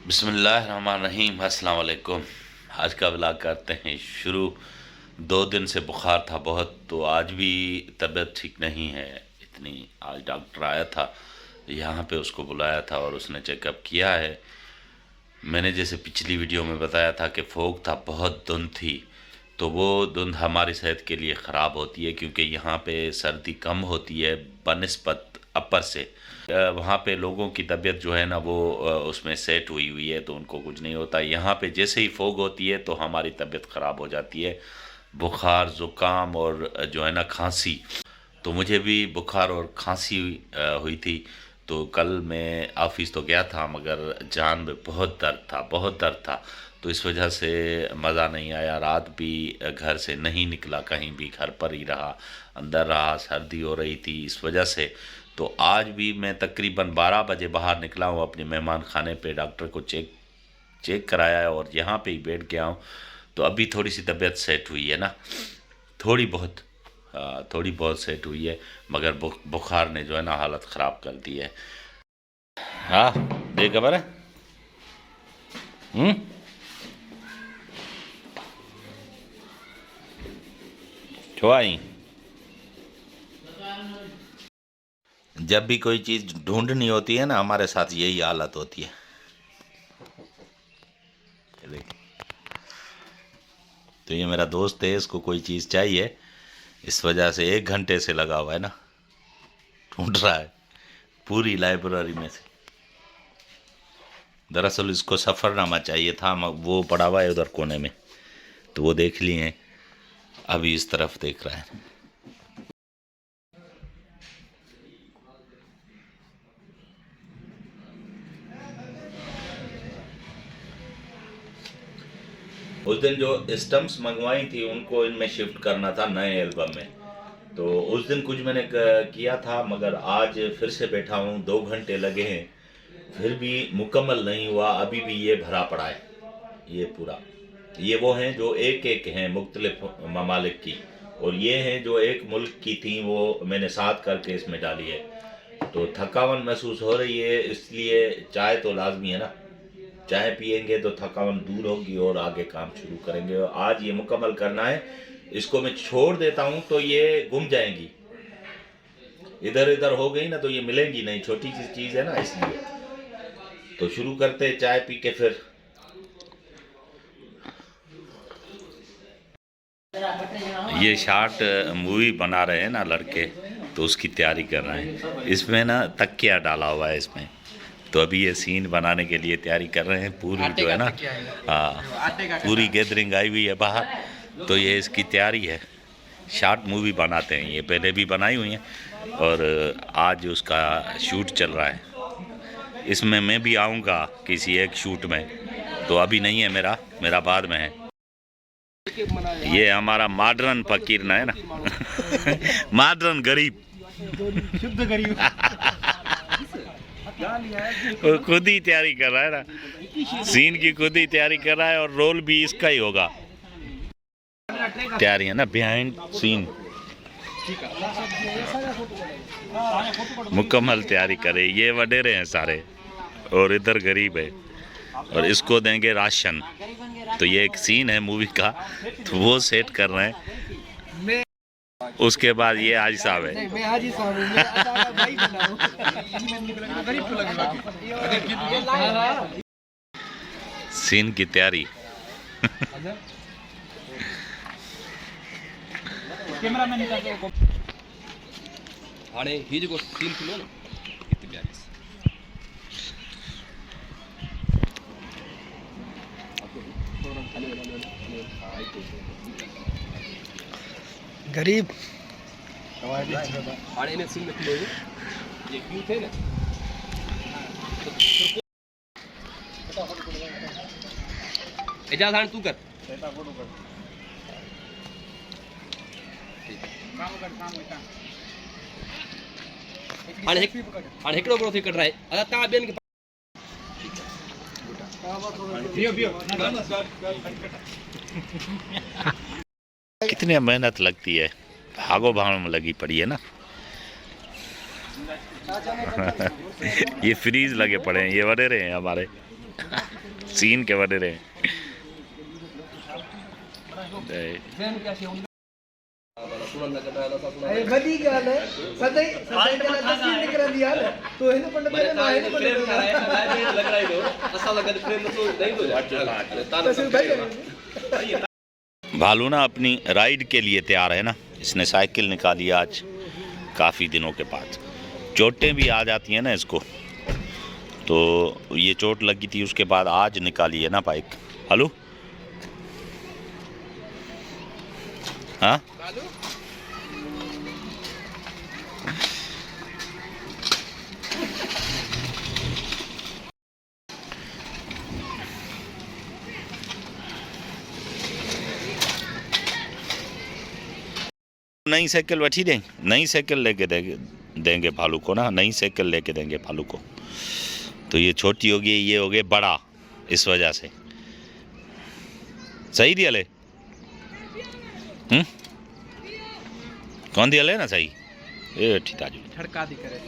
बिस्मिल्लाहिर्रहमानिर्रहीम, अस्सलाम वालेकुम। आज का व्लॉग करते हैं शुरू। 2 दिन से बुखार था बहुत, तो आज भी तबीयत ठीक नहीं है इतनी। आज डॉक्टर आया था, यहाँ पे उसको बुलाया था और उसने चेकअप किया है। मैंने जैसे पिछली वीडियो में बताया था कि फोग था, बहुत धुंध थी, तो वो धुंध हमारी सेहत के लिए ख़राब होती है क्योंकि यहाँ पे सर्दी कम होती है बनिस्बत अपर से। वहाँ पे लोगों की तबीयत जो है ना वो उसमें सेट हुई हुई है, तो उनको कुछ नहीं होता। यहाँ पे जैसे ही फोग होती है तो हमारी तबीयत ख़राब हो जाती है, बुखार ज़ुकाम और जो है ना खांसी। तो मुझे भी बुखार और खांसी हुई थी। तो कल मैं ऑफिस तो गया था मगर जान में बहुत दर्द था, बहुत दर्द था। तो इस वजह से मज़ा नहीं आया। रात भी घर से नहीं निकला, कहीं भी घर पर ही रहा, अंदर रहा। सर्दी हो रही थी इस वजह से। तो आज भी मैं तकरीबन 12 बजे बाहर निकला हूँ अपने मेहमान खाने पे। डॉक्टर को चेक चेक कराया है और यहाँ पे ही बैठ गया हूँ। तो अभी थोड़ी सी तबीयत सेट हुई है ना, थोड़ी बहुत। थोड़ी बहुत सेट हुई है, मगर बुखार ने जो है ना हालत ख़राब कर दी है। हाँ, देख खबर है। हम्म, छुआई। जब भी कोई चीज़ ढूंढनी होती है ना, हमारे साथ यही हालत होती है। ये देख, तो ये मेरा दोस्त है, इसको कोई चीज़ चाहिए, इस वजह से 1 घंटे से लगा हुआ है ना, ढूंढ रहा है पूरी लाइब्रेरी में से। दरअसल इसको सफ़रनामा चाहिए था, वो पड़ा हुआ है उधर कोने में, तो वो देख लिए हैं। अभी इस तरफ देख रहा है। उस दिन जो स्टम्प्स मंगवाई थी उनको इनमें शिफ्ट करना था नए एल्बम में। तो उस दिन कुछ मैंने किया था, मगर आज फिर से बैठा हूँ, 2 घंटे लगे हैं, फिर भी मुकम्मल नहीं हुआ। अभी भी ये भरा पड़ा है, ये पूरा। ये वो हैं जो एक एक हैं मुख्तलिफ ममालिक की, और ये हैं जो एक मुल्क की थी, वो मैंने साथ करके इसमें डाली है। तो थकावन महसूस हो रही है, इसलिए चाय तो लाजमी है ना। चाय पियेंगे तो थकान दूर होगी और आगे काम शुरू करेंगे। और आज ये मुकम्मल करना है। इसको मैं छोड़ देता हूँ तो ये गुम जाएंगी, इधर इधर हो गई ना तो ये मिलेंगी नहीं, छोटी सी चीज़ है ना, इसलिए। तो शुरू करते हैं चाय पी के फिर। ये शार्ट मूवी बना रहे हैं ना लड़के, तो उसकी तैयारी कर रहे हैं। इसमें ना तकिया डाला हुआ है इसमें, तो अभी ये सीन बनाने के लिए तैयारी कर रहे हैं पूरी, जो है ना। हाँ, पूरी गैदरिंग आई हुई है बाहर, तो ये इसकी तैयारी है। शार्ट मूवी बनाते हैं, ये पहले भी बनाई हुई हैं और आज उसका शूट चल रहा है। इसमें मैं भी आऊँगा किसी एक शूट में, तो अभी नहीं है मेरा, मेरा बाद में है। ये हमारा मॉडर्न फकीर ना है ना मॉडर्न गरीब शुद्ध गरीब वो खुद ही तैयारी कर रहा है ना, सीन की खुद ही तैयारी कर रहा है और रोल भी इसका ही होगा। तैयारी है ना बिहाइंड सीन, मुकम्मल तैयारी करे। ये वडेरे हैं सारे और इधर गरीब है, और इसको देंगे राशन। तो ये एक सीन है मूवी का, तो वो सेट कर रहे हैं। उसके बाद ये हाजी साहब है। मैं हाजी साहब हूं, मैं भाई बना हूं। गरीब तो लगेगा। सीन की तैयारी कैमरामैन का हाणे ही जो सीन खुलो ना इतनी गरीब हाणे ने सीन में खुलो ये क्यों थे ना एजाज हाण तू कर फोटो कर काम होता हाणे हिकड़ो बरो थी कट रहा है। अदा ता बेन के कितनी मेहनत लगती है, भागो भाग में लगी पड़ी है ना ये फ्रीज लगे पड़े हैं, ये वडेरे हैं हमारे। सीन के बने रहे। वॾी ॻाल्हि आहे सदाई सदाई तस्वीर निकिरंदी आहे न तो हिन पंड में ना हिन पंड में लॻाई दो असां लॻा फ्रेम तो नहीं दो। भालू ना अपनी राइड के लिए तैयार है ना, इसने साइकिल निकाली आज काफ़ी दिनों के बाद। चोटें भी आ जाती हैं ना इसको, तो ये चोट लगी थी उसके बाद आज निकाली है ना बाइक। हेलो हाँ नई साइकिल वठी दें, नई साइकिल लेके देंगे भालू को ना, नई साइकिल लेके देंगे भालू को। तो ये छोटी होगी, ये हो गए बड़ा, इस वजह से। सही दिया ले कौन दिया ले ना सही ये ठीक आजू छड़का दी करे।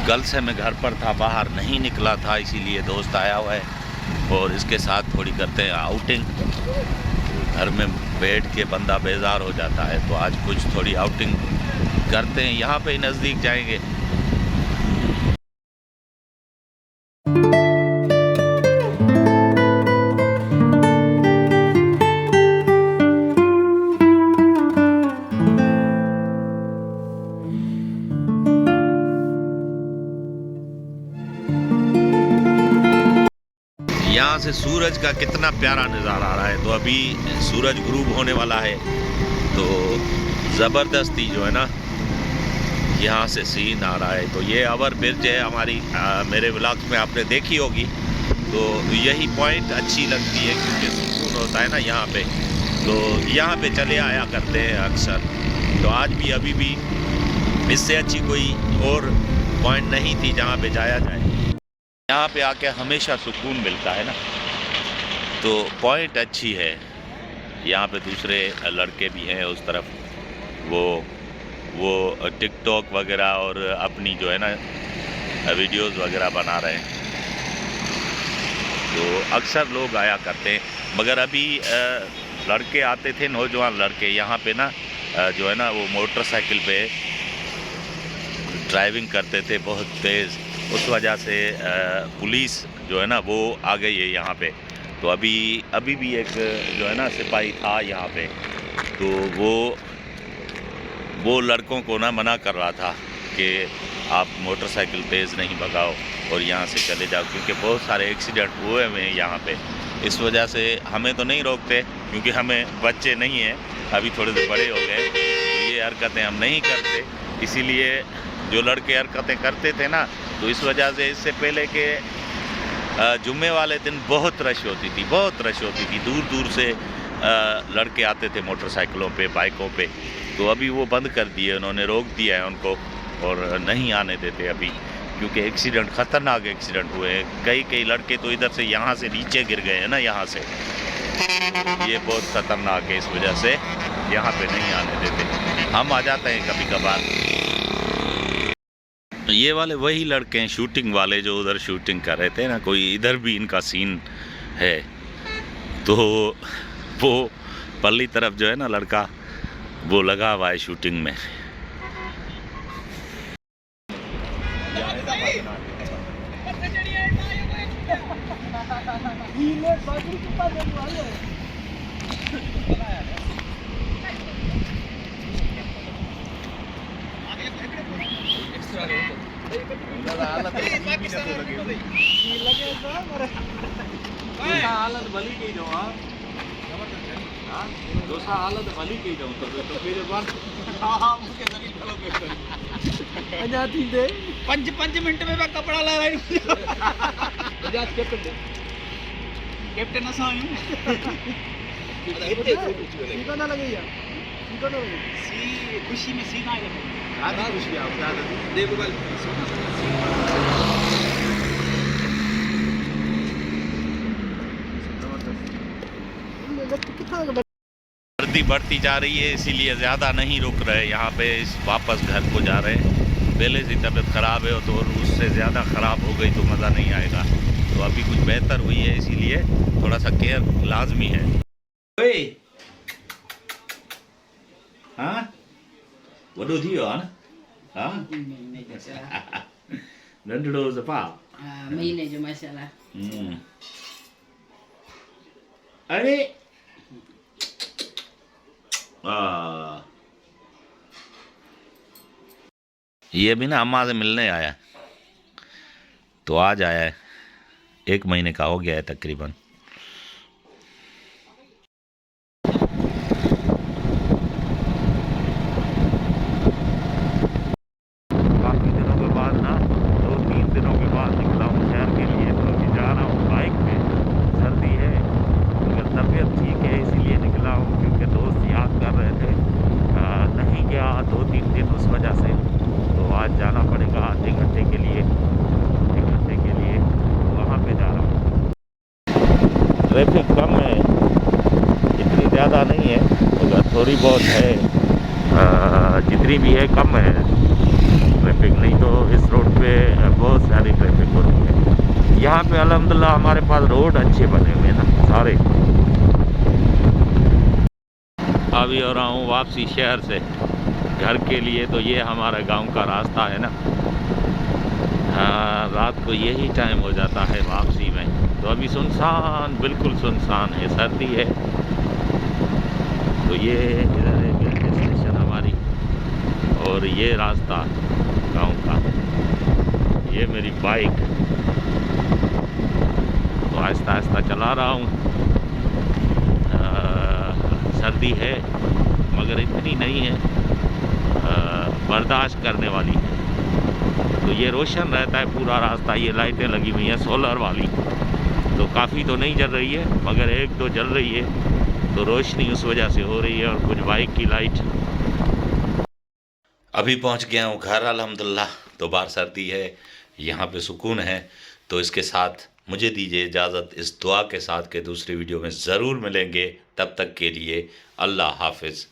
कल से मैं घर पर था, बाहर नहीं निकला था, इसीलिए दोस्त आया हुआ है और इसके साथ थोड़ी करते हैं आउटिंग। घर में बैठ के बंदा बेजार हो जाता है, तो आज कुछ थोड़ी आउटिंग करते हैं। यहाँ पे नज़दीक जाएंगे। यहाँ से सूरज का कितना प्यारा नज़ारा आ रहा है। तो अभी सूरज ग्रूब होने वाला है, तो ज़बरदस्ती जो है ना यहाँ से सीन आ रहा है। तो ये ओवर ब्रिज है हमारी, मेरे व्लॉग्स में आपने देखी होगी। तो यही पॉइंट अच्छी लगती है क्योंकि सुकून होता है ना यहाँ पे, तो यहाँ पे चले आया करते हैं अक्सर। तो आज भी अभी भी इससे अच्छी कोई और पॉइंट नहीं थी जहाँ पे जाया जाए। यहाँ पे आके हमेशा सुकून मिलता है ना, तो पॉइंट अच्छी है। यहाँ पे दूसरे लड़के भी हैं उस तरफ, वो टिकटॉक वगैरह और अपनी जो है ना वीडियोस वगैरह बना रहे हैं। तो अक्सर लोग आया करते हैं, मगर अभी लड़के आते थे, नौजवान लड़के यहाँ पे ना जो है ना वो मोटरसाइकिल पे ड्राइविंग करते थे बहुत तेज़। उस वजह से पुलिस जो है ना वो आ गई है यहाँ पे। तो अभी भी एक जो है ना सिपाही था यहाँ पे, तो वो लड़कों को ना मना कर रहा था कि आप मोटरसाइकिल तेज़ नहीं भगाओ और यहाँ से चले जाओ, क्योंकि बहुत सारे एक्सीडेंट हुए हुए हैं यहाँ पे। इस वजह से हमें तो नहीं रोकते क्योंकि हमें बच्चे नहीं हैं, अभी थोड़े से बड़े हो गए, तो ये हरकतें हम नहीं करते। इसीलिए जो लड़के हरकतें करते थे ना, तो इस वजह से इससे पहले के जुम्मे वाले दिन बहुत रश होती थी, दूर दूर से लड़के आते थे मोटरसाइकिलों पे, बाइकों पे। तो अभी वो बंद कर दिए, उन्होंने रोक दिया है उनको और नहीं आने देते अभी, क्योंकि एक्सीडेंट, ख़तरनाक एक्सीडेंट हुए हैं। कई लड़के तो इधर से यहाँ से नीचे गिर गए हैं ना, यहाँ से। ये बहुत ख़तरनाक है, इस वजह से यहाँ पे नहीं आने देते। हम आ जाते हैं कभी कभार। ये वाले वही लड़के हैं शूटिंग वाले जो उधर शूटिंग कर रहे थे ना, कोई इधर भी इनका सीन है। तो वो पल्ली तरफ जो है ना लड़का, वो लगा हुआ है शूटिंग में। हालत भली की जो दोसा हालत भली की जो तो फिर बार हां मुके जरी चलो के अजा थी दे 5 मिनट में मैं कपड़ा ला रही बजाज कैप्टन असा आयूं ठीक ना लगे यार, ठीक ना सी खुशी में सी ना लगे आधी खुशी आप देखो भाई सर्दी बढ़ती जा रही है, इसीलिए ज़्यादा नहीं रुक रहे यहाँ पे, वापस घर को जा रहे हैं। पहले से तबीयत ख़राब है तो उससे ज़्यादा ख़राब हो गई तो मज़ा नहीं आएगा। तो अभी कुछ बेहतर हुई है, इसीलिए थोड़ा सा केयर लाजमी है। ओए हाँ waduh dia kan hah Ini aja salah. dan dulu apa Main aja masalah. अरे ये भी ना अम्मा से मिलने आया, तो आज आया है, 1 महीने का हो गया है तकरीबन। काफ़ी दिनों के बाद ना 2-3 दिनों के बाद निकला हूँ शहर के लिए, तो अभी जा रहा हूँ बाइक पे। सर्दी है मगर तबीयत ठीक है, इसीलिए निकला हूँ, क्योंकि दोस्त याद कर रहे थे। नहीं गया 2-3 दिन उस वजह से, तो आज जाना पड़ेगा आधे घंटे के लिए, वहाँ पे जा रहा हूँ। ट्रैफिक कम है, इतनी ज़्यादा नहीं है मगर थोड़ी बहुत है, जितनी भी है कम है ट्रैफिक, नहीं तो इस रोड पे बहुत सारी ट्रैफिक होती है। यहाँ पे अल्हम्दुलिल्लाह हमारे पास रोड अच्छे बने हुए हैं ना सारे। अभी हो रहा हूँ वापसी शहर से घर के लिए, तो ये हमारा गांव का रास्ता है ना। रात को यही टाइम हो जाता है वापसी में, तो अभी सुनसान, बिल्कुल सुनसान है, सर्दी है। तो ये इधर है रेलवे स्टेशन हमारी, और ये रास्ता गांव का, ये मेरी बाइक। तो आहिस्ता आहिस्ता चला रहा हूँ। सर्दी है मगर इतनी नहीं है, बर्दाश्त करने वाली है। तो ये रोशन रहता है पूरा रास्ता, ये लाइटें लगी हुई हैं सोलर वाली, तो काफ़ी तो नहीं जल रही है मगर 1-2 जल रही है, तो रोशनी उस वजह से हो रही है, और कुछ बाइक की लाइट। अभी पहुंच गया हूँ घर अल्हम्दुलिल्लाह। तो बाहर सर्दी है, यहाँ पे सुकून है। तो इसके साथ मुझे दीजिए इजाज़त, इस दुआ के साथ के दूसरी वीडियो में ज़रूर मिलेंगे। तब तक के लिए अल्लाह हाफिज़।